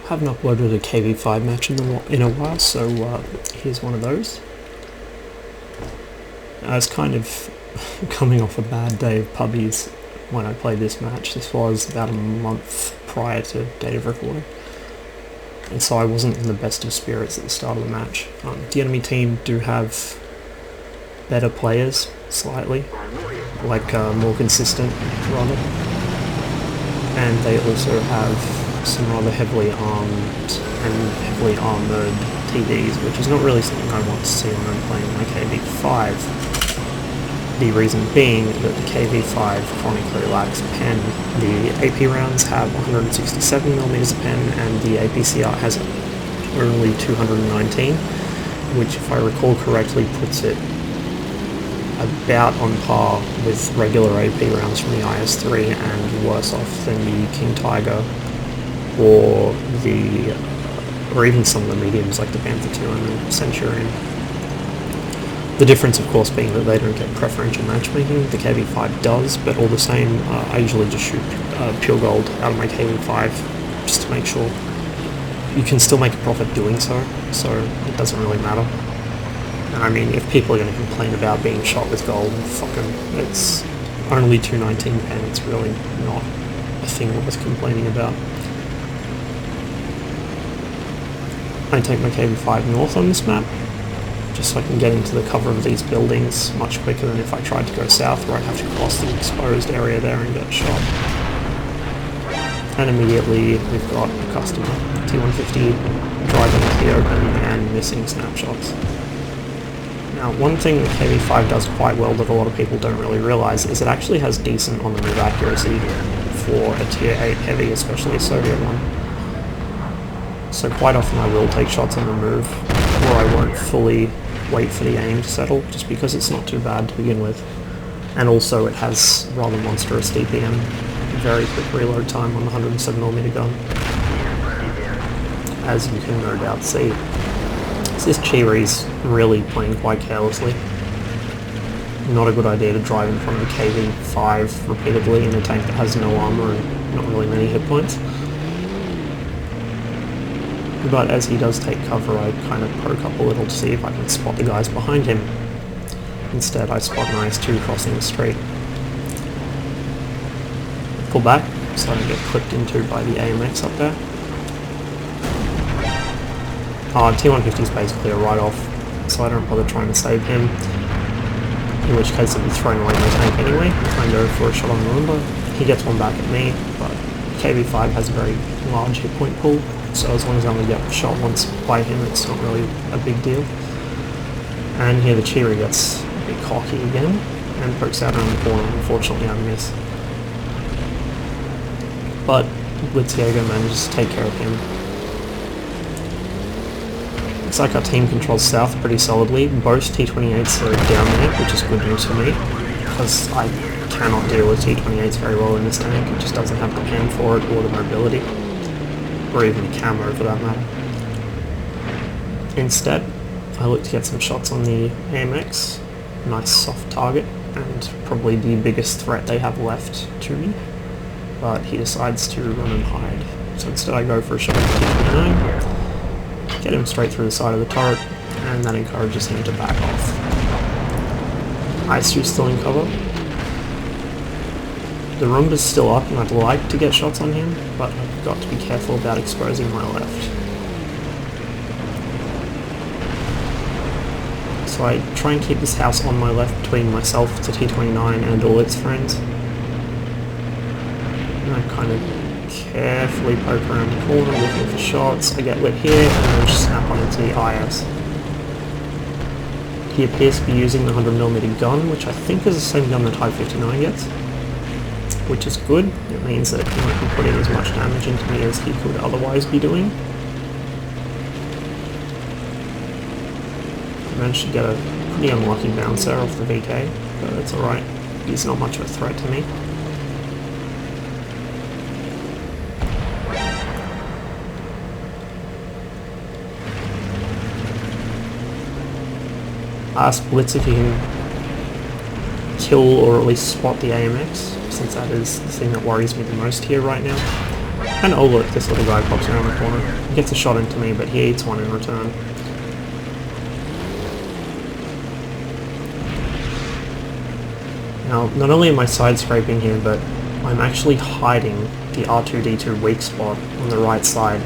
Haven't uploaded a KV-5 match in a while, so here's one of those. I was kind of coming off a bad day of pubbies when I played this match. This was about a month prior to date of recording, and so I wasn't in the best of spirits at the start of the match. The enemy team do have better players, slightly, like more consistent, rather, and they also have some rather heavily armed and heavily armoured TVs, which is not really something I want to see when I'm playing my KV-5. The reason being that the KV-5 chronically lacks pen. The AP rounds have 167mm of pen and the APCR has only 219, which, if I recall correctly, puts it about on par with regular AP rounds from the IS-3 and worse off than the King Tiger or even some of the mediums like the Panther II and the Centurion. The difference, of course, being that they don't get preferential matchmaking. The KV-5 does, but all the same, I usually just shoot pure gold out of my KV-5 just to make sure. You can still make a profit doing so it doesn't really matter. And I mean, if people are going to complain about being shot with gold, fuck 'em. It's only 219 pen, it's really not a thing worth complaining about. I take my KV-5 north on this map, just so I can get into the cover of these buildings much quicker than if I tried to go south, where I'd have to cross the exposed area there and get shot. And immediately we've got a customer, T150, driving into the open and missing snapshots. Now, one thing the KV-5 does quite well that a lot of people don't really realise is it actually has decent on-the-move accuracy for a Tier 8 heavy, especially a Soviet one. So quite often I will take shots on the move, or I won't fully wait for the aim to settle, just because it's not too bad to begin with. And also it has rather monstrous DPM, very quick reload time on the 107mm gun, as you can no doubt see. So this Chiri's really playing quite carelessly. Not a good idea to drive in front of a KV-5 repeatedly in a tank that has no armour and not really many hit points. But as he does take cover, I kind of poke up a little to see if I can spot the guys behind him. Instead, I spot an IS-2 crossing the street. Pull back, so I don't get clipped into by the AMX up there. T150 is basically a write-off, so I don't bother trying to save him. In which case I'd be throwing away my tank anyway, try and go for a shot on the Roomba. He gets one back at me, but KV-5 has a very large hit point pool, so as long as I only get shot once by him, it's not really a big deal. And here the Chiri gets a bit cocky again, and pokes out around the corner. Unfortunately I miss. But Blitzjäger manages to take care of him. Looks like our team controls south pretty solidly. Both T-28s are down there, which is good news for me, because I cannot deal with T-28s very well in this tank. It just doesn't have the pen for it, or the mobility, or even the camo for that matter. Instead, I look to get some shots on the AMX, nice soft target, and probably the biggest threat they have left to me, but he decides to run and hide. So instead I go for a shot at the T-29, get him straight through the side of the turret, and that encourages him to back off. IS-2's still in cover. The Roomba's still up, and I'd like to get shots on him, but I've got to be careful about exposing my left. So I try and keep this house on my left between myself, the T-29, and all its friends. And I kind of carefully poke around the corner looking for shots. I get lit here, and then just snap on into the IS. He appears to be using the 100mm gun, which I think is the same gun the Type 59 gets, which is good. It means that he won't be putting as much damage into me as he could otherwise be doing. I managed to get a pretty unlucky bouncer off the VK, but that's alright. He's not much of a threat to me. I asked Blitz if he can kill or at least spot the AMX, since that is the thing that worries me the most here right now. And oh look, this little guy pops around the corner. He gets a shot into me, but he eats one in return. Now, not only am I side scraping here, but I'm actually hiding the R2-D2 weak spot on the right side.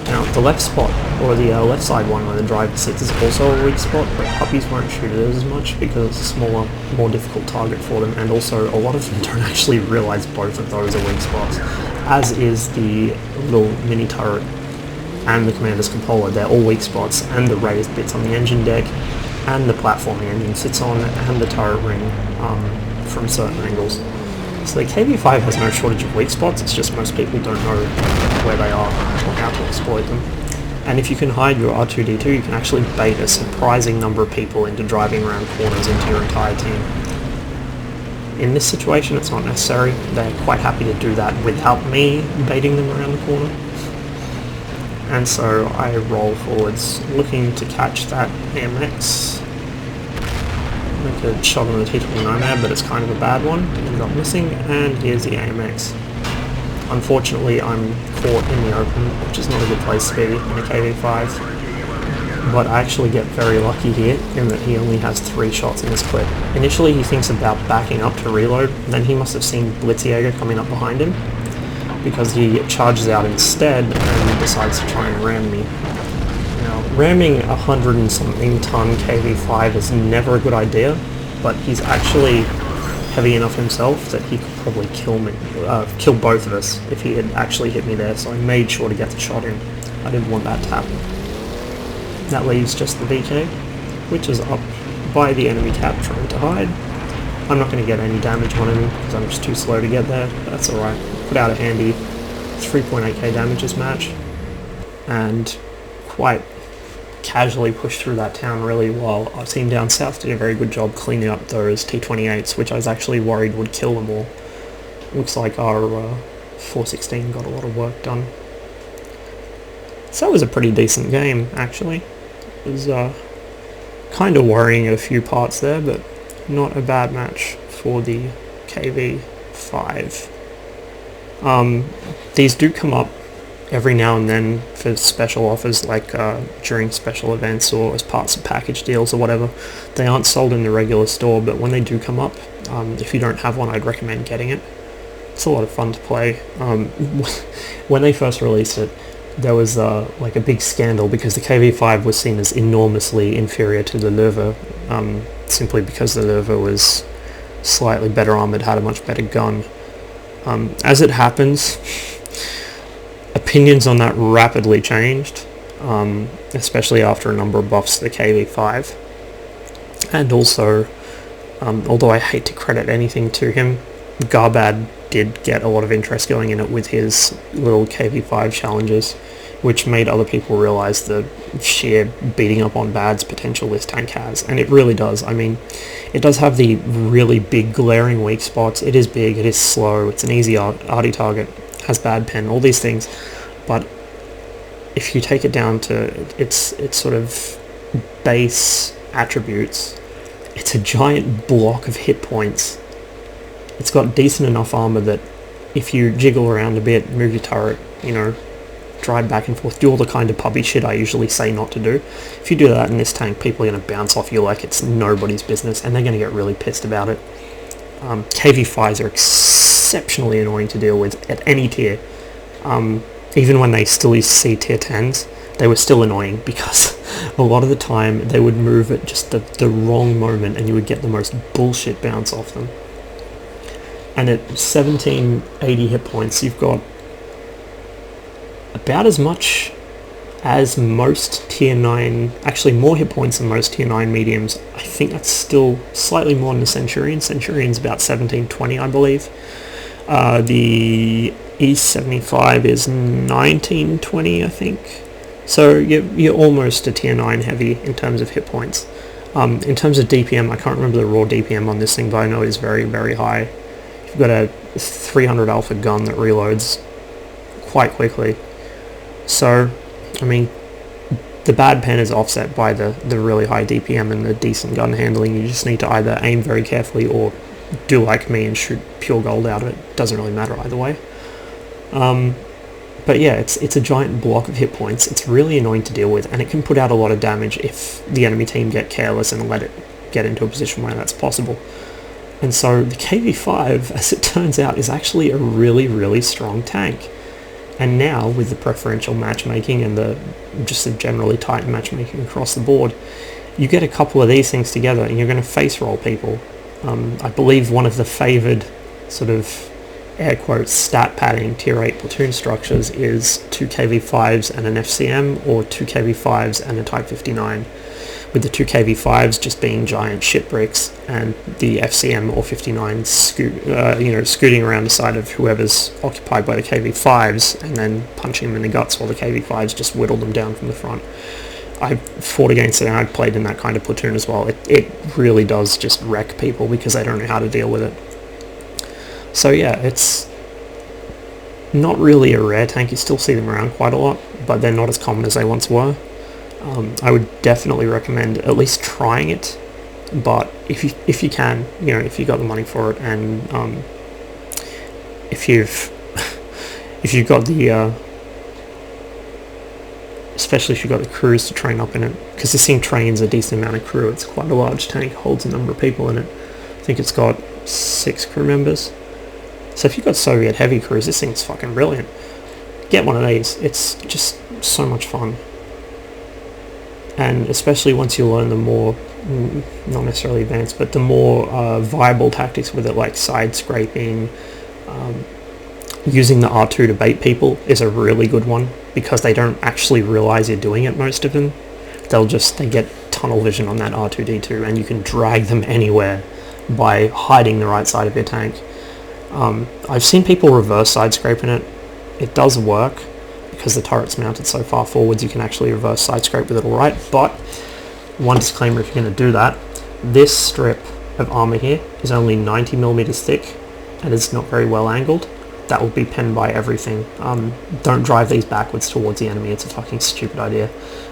Now, the left spot, or the left side one where the driver sits, is also a weak spot, but puppies won't shoot it as much because it's a smaller, more difficult target for them, and also a lot of them don't actually realise both of those are weak spots, as is the little mini turret and the commander's cupola. They're all weak spots, and the raised bits on the engine deck, and the platform the engine sits on, and the turret ring from certain angles. So the KV-5 has no shortage of weak spots, it's just most people don't know where they are or how to exploit them. And if you can hide your R2-D2, you can actually bait a surprising number of people into driving around corners into your entire team. In this situation, it's not necessary. They're quite happy to do that without me baiting them around the corner. And so I roll forwards, looking to catch that AMX. Make a shot on the T29 there, but it's kind of a bad one. Ended up missing, and here's the AMX. Unfortunately, I'm caught in the open, which is not a good place to be in a KV-5. But I actually get very lucky here in that he only has 3 shots in this clip. Initially, he thinks about backing up to reload, then he must have seen Blitzjäger coming up behind him, because he charges out instead and decides to try and ram me. Now, ramming a 100 and something ton KV-5 is never a good idea, but he's actually heavy enough himself that he could probably kill me, kill both of us if he had actually hit me there, so I made sure to get the shot in. I didn't want that to happen. That leaves just the VK, which is up by the enemy cap trying to hide. I'm not going to get any damage on him because I'm just too slow to get there, but that's alright. Put out a handy 3.8k damage this match, and quite casually pushed through that town really well. Our team down south did a very good job cleaning up those T28s, which I was actually worried would kill them all. Looks like our 416 got a lot of work done. So that was a pretty decent game, actually. It was kind of worrying at a few parts there, but not a bad match for the KV-5. These do come up every now and then for special offers, like during special events or as parts of package deals or whatever. They aren't sold in the regular store, but when they do come up, if you don't have one, I'd recommend getting it. It's a lot of fun to play. When they first released it, there was like a big scandal because the KV-5 was seen as enormously inferior to the Löwe, simply because the Löwe was slightly better armoured, had a much better gun. As it happens, opinions on that rapidly changed, especially after a number of buffs to the KV-5. And also, although I hate to credit anything to him, Garbad did get a lot of interest going in it with his little KV-5 challenges, which made other people realise the sheer beating up on bad's potential this tank has. And it really does. I mean, it does have the really big glaring weak spots. It is big, it is slow, it's an easy arty target, has bad pen, all these things. But if you take it down to its sort of base attributes, it's a giant block of hit points. It's got decent enough armor that if you jiggle around a bit, move your turret, you know, drive back and forth, do all the kind of puppy shit I usually say not to do. If you do that in this tank, people are going to bounce off you like it's nobody's business, and they're going to get really pissed about it. KV-5s are exceptionally annoying to deal with at any tier. Even when they still used to see tier 10s, they were still annoying because a lot of the time they would move at just the wrong moment and you would get the most bullshit bounce off them. And at 1780 hit points, you've got about as much as most tier 9, actually more hit points than most tier 9 mediums. I think that's still slightly more than the Centurion. Centurion's about 1720, I believe. The E75 is 1920, I think. So you're almost a tier 9 heavy in terms of hit points. In terms of DPM, I can't remember the raw DPM on this thing, but I know it's very, very high. You've got a 300 alpha gun that reloads quite quickly. So, I mean, the bad pen is offset by the really high DPM and the decent gun handling. You just need to either aim very carefully or do like me and shoot pure gold out of it. Doesn't really matter either way. But yeah, it's a giant block of hit points. It's really annoying to deal with, and it can put out a lot of damage if the enemy team get careless and let it get into a position where that's possible. And so the KV-5, as it turns out, is actually a really, really strong tank. And now, with the preferential matchmaking and just the generally tight matchmaking across the board, you get a couple of these things together and you're going to face roll people. I believe one of the favoured sort of air quotes stat padding tier 8 platoon structures is 2 KV-5s and an FCM, or 2 KV-5s and a Type 59, with the 2 KV-5s just being giant shit bricks and the FCM or 59 scooting around the side of whoever's occupied by the KV-5s and then punching them in the guts while the KV-5s just whittle them down from the front. I fought against it and I played in that kind of platoon as well. It really does just wreck people because they don't know how to deal with it. So yeah, it's not really a rare tank. You still see them around quite a lot, but they're not as common as they once were. I would definitely recommend at least trying it, but if you can, if you got the money for it, and if you've got the especially if you've got the crews to train up in it, because this thing trains a decent amount of crew. It's quite a large tank, holds a number of people in it. I think it's got 6 crew members. So if you've got Soviet heavy crews, this thing's fucking brilliant. Get one of these. It's just so much fun. And especially once you learn the more, not necessarily advanced, but the more viable tactics with it, like side scraping, using the R2 to bait people is a really good one, because they don't actually realize you're doing it, most of them. They get tunnel vision on that R2-D2, and you can drag them anywhere by hiding the right side of your tank. I've seen people reverse side scraping it. It does work, because the turret's mounted so far forwards, you can actually reverse side scrape with it alright, but one disclaimer if you're going to do that: this strip of armor here is only 90mm thick, and it's not very well angled. That will be penned by everything. Don't drive these backwards towards the enemy, it's a fucking stupid idea.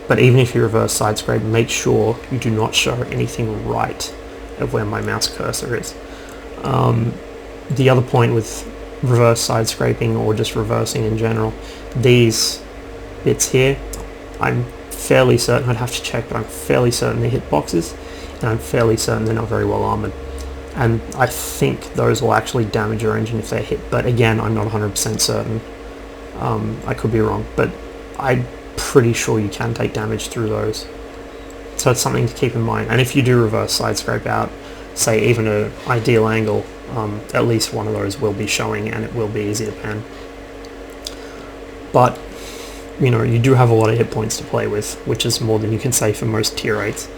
But even if you reverse side scrape, make sure you do not show anything right of where my mouse cursor is. The other point with reverse side scraping, or just reversing in general, these bits here, I'm fairly certain, I'd have to check, but I'm fairly certain they're hitboxes, and I'm fairly certain they're not very well armoured. And I think those will actually damage your engine if they're hit, but again, I'm not 100% certain. I could be wrong, but I'm pretty sure you can take damage through those. So it's something to keep in mind. And if you do reverse side scrape out, say even an ideal angle, at least one of those will be showing, and it will be easy to pen. But you do have a lot of hit points to play with, which is more than you can say for most tier 8s.